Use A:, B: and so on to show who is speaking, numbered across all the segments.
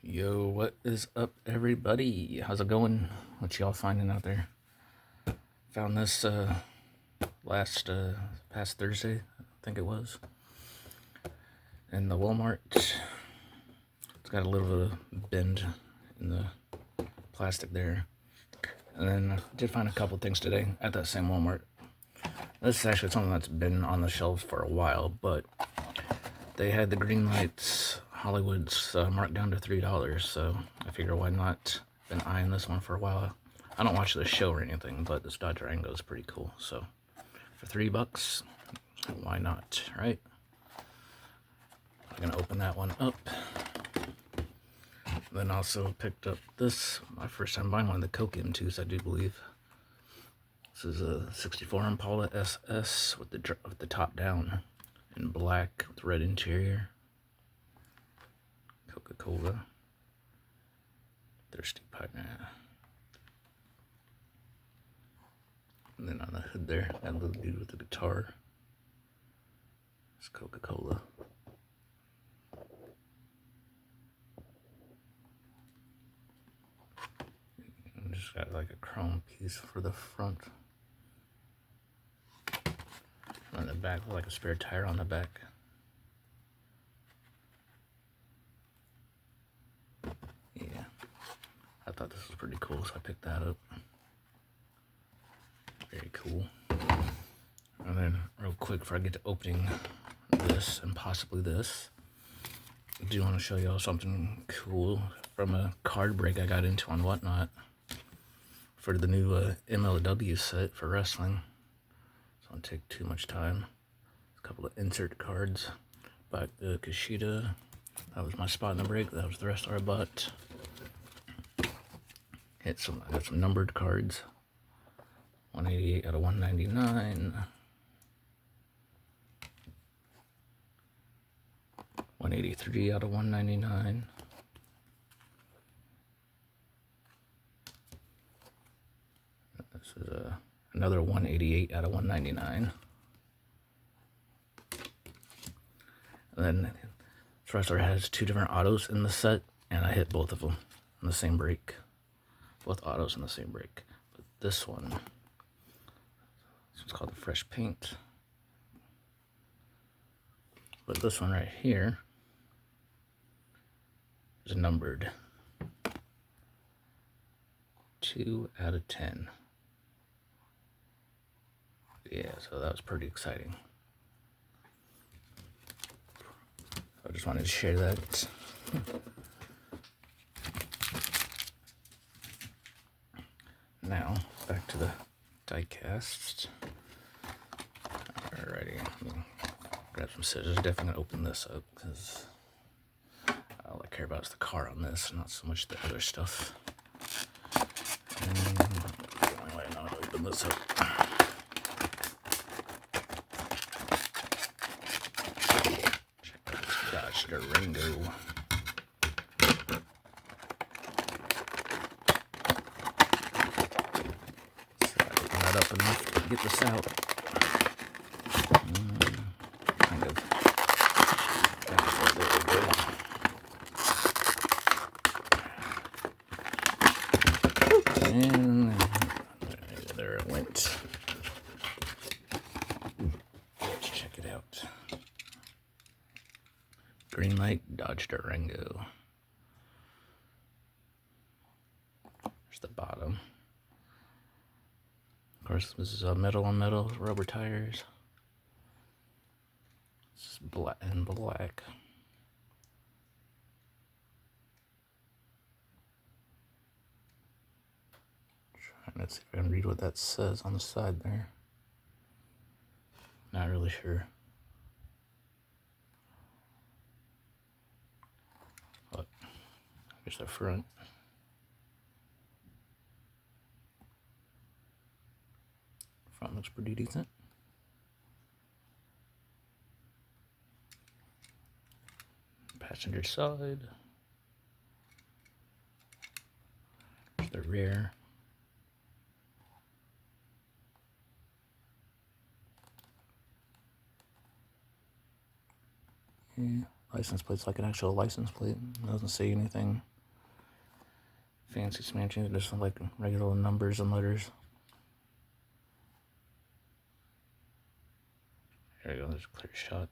A: Yo, what is up, everybody? How's it going? What y'all finding out there? Found this past Thursday, I think it was, in the Walmart. It's got a little bit of bend in the plastic there. And then I did find a couple things today at that same Walmart. This is actually something that's been on the shelves for a while, but they had the green lights Hollywood's marked down to $3, so I figure why not. Been eyeing this one for a while. I don't watch the show or anything, but this Durango is pretty cool. So for $3, why not, right? I'm gonna open that one up. Then also picked up this, my first time buying one of the Coke M2s, I do believe. This is a 64 Impala SS with the top down in black with red interior. Coca-Cola. Thirsty Partner. And then on the hood there, that little dude with the guitar. It's Coca-Cola. And just got like a chrome piece for the front. On the back, like a spare tire on the back. Yeah, I thought this was pretty cool, so I picked that up. Very cool. And then, real quick, before I get to opening this and possibly this, I do want to show y'all something cool from a card break I got into on Whatnot for the new MLW set for wrestling. So it won't take too much time. A couple of insert cards by Kushida. That was my spot in the break. That was the rest I bought. I got some numbered cards. 188 out of 199. 183 out of 199. This is another 188 out of 199. And then this wrestler has two different autos in the set, and I hit both of them in the same break. Both autos in the same break. But this one's called the Fresh Paint. But this one right here is numbered 2 out of 10. Yeah, so that was pretty exciting. I just wanted to share that. Now, back to the diecast. Alrighty, grab some scissors. Definitely gonna open this up because all I care about is the car on this, not so much the other stuff. And the only way I know how to open this up. Check out this Dodge Durango. Up enough to get this out. Kind of. There we go. And there it went. Let's check it out. Green light Dodge Durango. There's the bottom. Of course, this is metal on metal, rubber tires. This is black and black. Trying to see if I can read what that says on the side there. Not really sure. But here's the front. Front looks pretty decent. Passenger side. There's the rear. Yeah, license plate's like an actual license plate. It doesn't say anything fancy smancy, just like regular numbers and letters. There you go, there's a clear shot.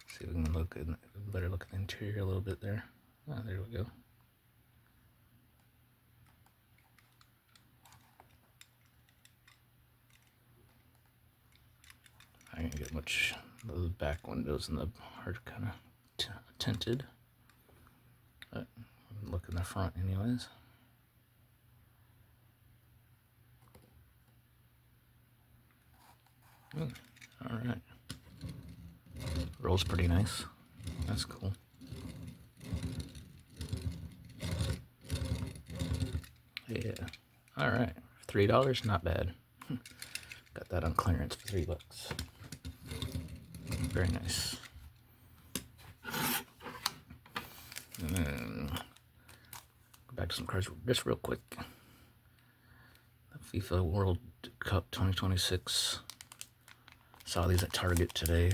A: See if we can look at better look at the interior a little bit there. Ah, there we go. I didn't get much. Those back windows and the are kind of tinted. But look in the front, anyways. All right. Rolls pretty nice. That's cool. Yeah. All right. $3, not bad. Got that on clearance for $3. Very nice. And then go back to some cards just real quick. The FIFA World Cup 2026. Saw these at Target today.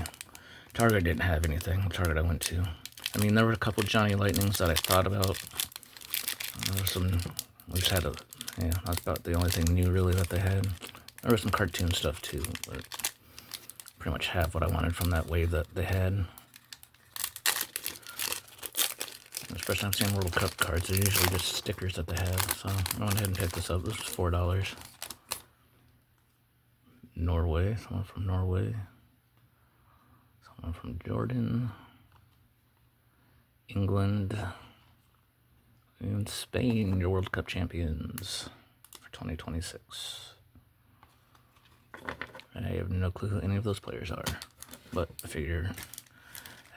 A: Target didn't have anything. The Target I went to. I mean, there were a couple Johnny Lightnings that I thought about. There was some. We just had a. Yeah, that's about the only thing new really that they had. There was some cartoon stuff too, but pretty much have what I wanted from that wave that they had. Especially I'm seeing World Cup cards. They're usually just stickers that they have. So I went ahead and picked this up. This was $4. Norway. Someone from Norway. Someone from Jordan. England. And Spain, your World Cup champions for 2026. I have no clue who any of those players are, but I figure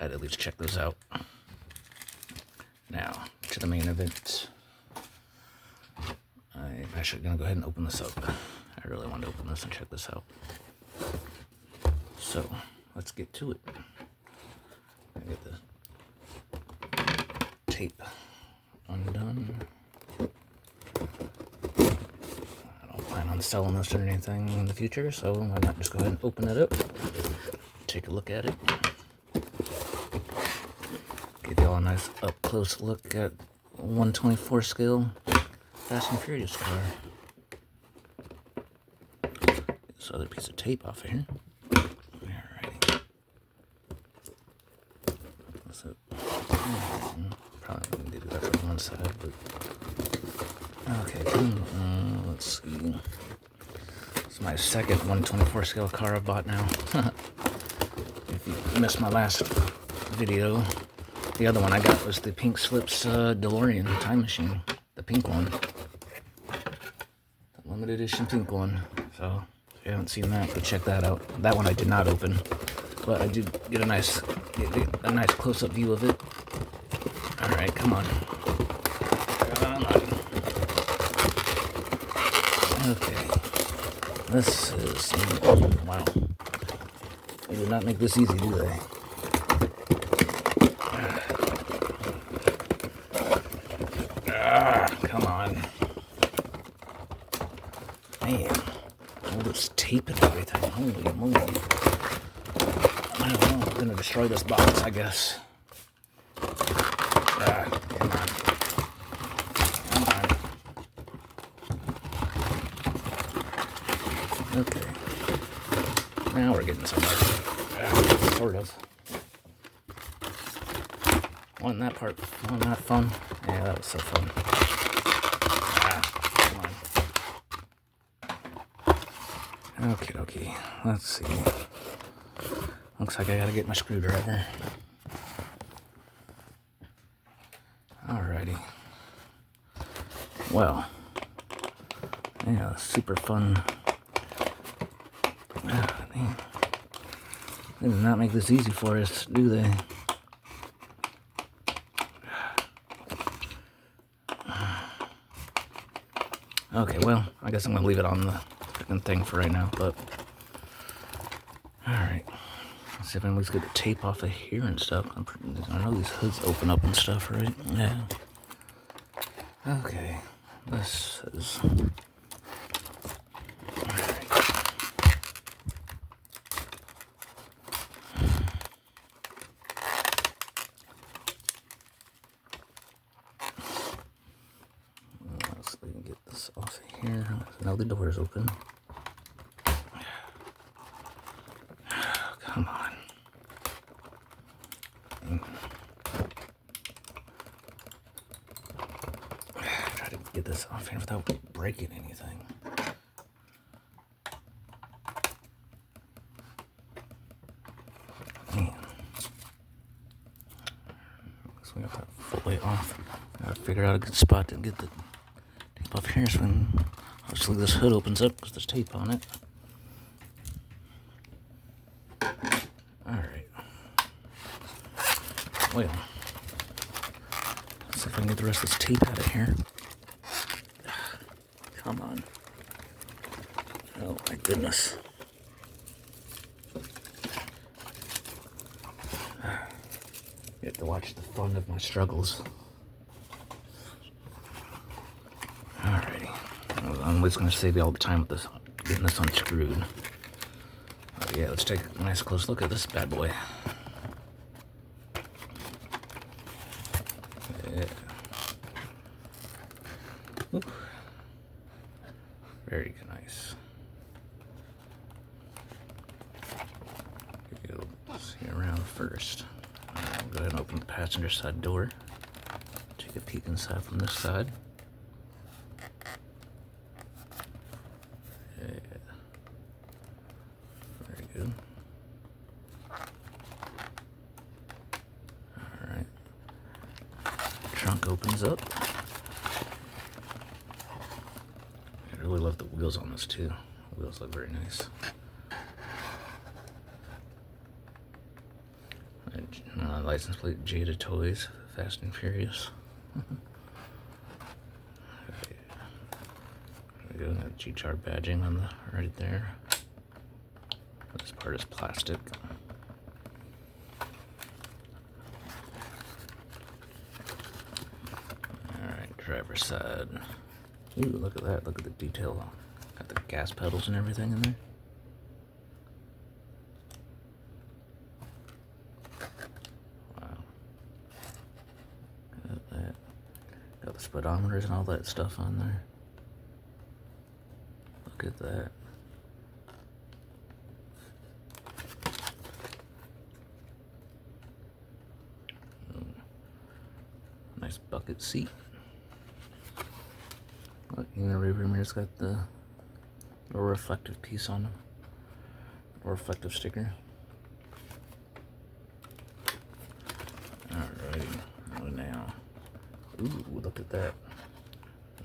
A: I'd at least check those out. Now, to the main event. I'm actually going to go ahead and open this up. I really want to open this and check this out. So, let's get to it. I get the tape undone. I don't plan on selling this or anything in the future, so why not just go ahead and open it up, take a look at it, give y'all a nice up-close look at 1/24 scale Fast and Furious car. Get this other piece of tape off of here. Alrighty. So, probably going to do that on one side, but okay. Let's see. It's my second 1/24 scale car I bought now. If you missed my last video, the other one I got was the Pink Slips DeLorean time machine, the pink one, the limited edition pink one. So if you haven't seen that, go check that out. That one I did not open, but I did get a nice close-up view of it. All right, come on. Come on. Okay. This is, wow. They did not make this easy, do they? Come on. Man, all this tape and everything. Holy moly. I don't know. I'm going to destroy this box, I guess. Come on. Come on. Okay. Now we're getting somewhere. Sort of. Wasn't that part, wasn't that fun? Yeah, that was so fun. Come on. Okay. Let's see. Looks like I gotta get my screwdriver. Alrighty. Well, yeah, super fun. Man. They did not make this easy for us, do they? Okay, well, I guess I'm gonna leave it on the freaking thing for right now, but alright. Let's see if I can at least get the tape off of here and stuff. I know these hoods open up and stuff, right? Yeah. Okay. This is... Alright. here. Now the door is open. Come on. Try to get this off here without breaking anything. Man. So we got that fully off. Gotta figure out a good spot to get the tape off here so when obviously this hood opens up because there's tape on it. Alright. Well, let's see if I can get the rest of this tape out of here. Come on. Oh my goodness. You have to watch the fun of my struggles. Alrighty. I'm just going to save you all the time with this, getting this unscrewed. Yeah, let's take a nice close look at this bad boy. Yeah. Ooh. Very nice. See around first. I'll go ahead and open the passenger side door. Take a peek inside from this side. Yeah. Very good. Alright. Trunk opens up. I really love the wheels on this too. The wheels look very nice. License plate Jada Toys, Fast and Furious. Okay. There we go, got G-Char badging on the right there. This part is plastic. Alright, driver's side. Ooh, look at that, look at the detail. Got the gas pedals and everything in there. Got the speedometers and all that stuff on there. Look at that. Nice bucket seat. Look, in the rear mirror's got the little reflective piece on them. Or reflective sticker. Alrighty, well now. Ooh, look at that.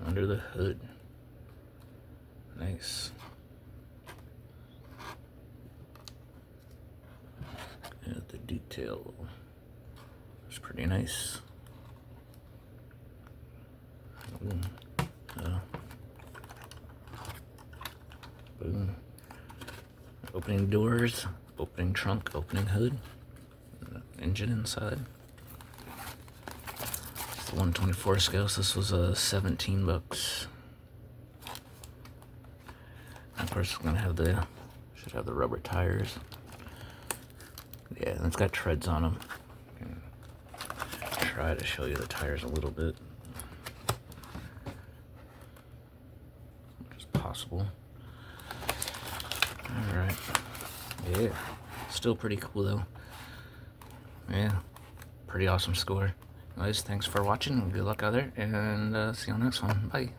A: Under the hood. Nice. Yeah, the detail. It's pretty nice. Ooh. Boom. Opening doors, opening trunk, opening hood. Engine inside. 124 scale, so this was 17 bucks. Of course, it's gonna have should have the rubber tires. Yeah, and it's got treads on them. Try to show you the tires a little bit, which is possible. All right, yeah, still pretty cool though. Yeah, pretty awesome score. Guys, thanks for watching. Good luck out there, and see you on the next one. Bye.